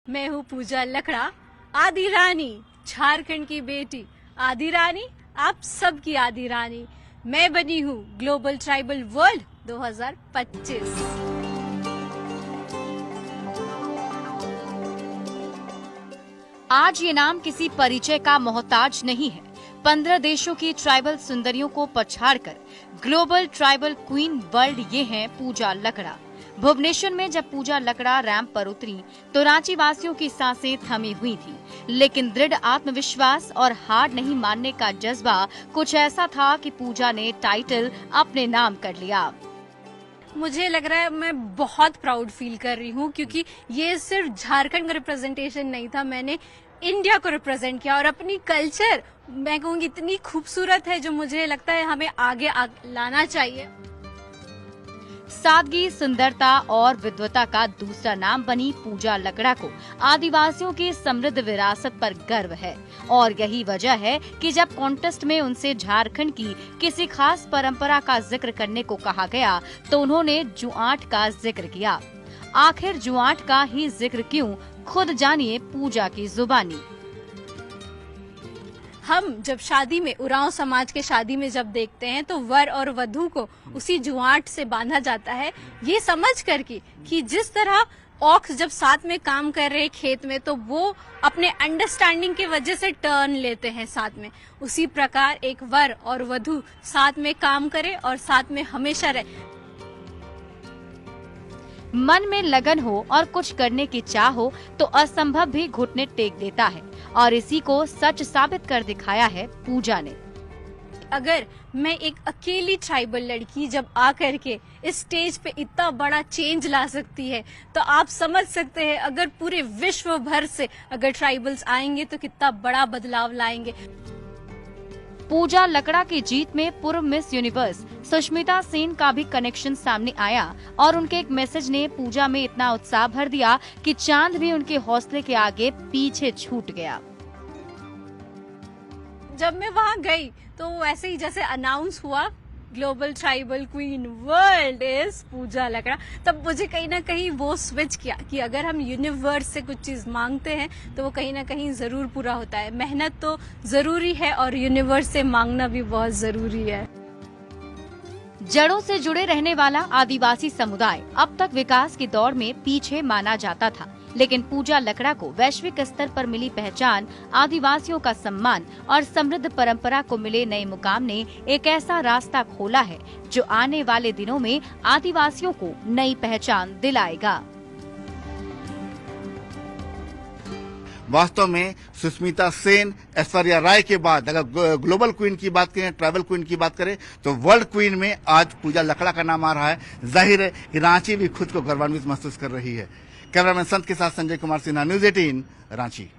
मैं हूँ पूजा लकड़ा, आदि रानी, झारखंड की बेटी। आदि रानी, आप सबकी आदि रानी। मैं बनी हूँ ग्लोबल ट्राइबल वर्ल्ड 2025। आज ये नाम किसी परिचय का मोहताज नहीं है। 15 देशों की ट्राइबल सुंदरियों को पछाड़कर ग्लोबल ट्राइबल क्वीन वर्ल्ड ये हैं पूजा लकड़ा। भुवनेश्वर में जब पूजा लकड़ा रैंप पर उतरी तो रांची वासियों की सांसें थमी हुई थी, लेकिन दृढ़ आत्मविश्वास और हार नहीं मानने का जज्बा कुछ ऐसा था कि पूजा ने टाइटल अपने नाम कर लिया। मुझे लग रहा है मैं बहुत प्राउड फील कर रही हूँ, क्योंकि ये सिर्फ झारखंड का रिप्रेजेंटेशन नहीं था, मैंने इंडिया को रिप्रेजेंट किया और अपनी कल्चर मैं कहूँगी इतनी खूबसूरत है जो मुझे लगता है हमें आगे लाना चाहिए। सादगी, सुंदरता और विद्वता का दूसरा नाम बनी पूजा लकड़ा को आदिवासियों की समृद्ध विरासत पर गर्व है और यही वजह है कि जब कॉन्टेस्ट में उनसे झारखंड की किसी खास परंपरा का जिक्र करने को कहा गया तो उन्होंने जुआंट का जिक्र किया। आखिर जुआंट का ही जिक्र क्यों, खुद जानिए पूजा की जुबानी। हम जब शादी में, उरांव समाज के शादी में जब देखते हैं तो वर और वधू को उसी जुआंट से बांधा जाता है, ये समझ कर कि जिस तरह ऑक्स जब साथ में काम कर रहे खेत में तो वो अपने अंडरस्टैंडिंग की वजह से टर्न लेते हैं साथ में, उसी प्रकार एक वर और वधू साथ में काम करे और साथ में हमेशा रहे। मन में लगन हो और कुछ करने की चाह हो तो असंभव भी घुटने टेक देता है और इसी को सच साबित कर दिखाया है पूजा ने। अगर मैं एक अकेली ट्राइबल लड़की जब आकर के इस स्टेज पे इतना बड़ा चेंज ला सकती है तो आप समझ सकते हैं अगर पूरे विश्व भर से अगर ट्राइबल्स आएंगे तो कितना बड़ा बदलाव लाएंगे। पूजा लकड़ा की जीत में पूर्व मिस यूनिवर्स सुष्मिता सेन का भी कनेक्शन सामने आया और उनके एक मैसेज ने पूजा में इतना उत्साह भर दिया कि चांद भी उनके हौसले के आगे पीछे छूट गया। जब मैं वहाँ गई तो ऐसे ही जैसे अनाउंस हुआ global tribal queen world is Pooja Lakra, तब मुझे कहीं ना कहीं वो स्विच किया कि अगर हम यूनिवर्स से कुछ चीज मांगते हैं तो वो कहीं ना कहीं जरूर पूरा होता है। मेहनत तो जरूरी है और यूनिवर्स से मांगना भी बहुत जरूरी है। जड़ों से जुड़े रहने वाला आदिवासी समुदाय अब तक विकास की दौड़ में पीछे माना जाता था, लेकिन पूजा लकड़ा को वैश्विक स्तर पर मिली पहचान, आदिवासियों का सम्मान और समृद्ध परंपरा को मिले नए मुकाम ने एक ऐसा रास्ता खोला है जो आने वाले दिनों में आदिवासियों को नई पहचान दिलाएगा। वास्तव में सुष्मिता सेन, ऐश्वर्या राय के बाद अगर ग्लोबल क्वीन की बात करें, ट्राइबल क्वीन की बात करें तो वर्ल्ड क्वीन में आज पूजा लकड़ा का नाम आ रहा है। जाहिर है कि रांची भी खुद को गौरवान्वित महसूस कर रही है। कैमरामैन संत के साथ संजय कुमार सिन्हा, न्यूज़ 18 रांची।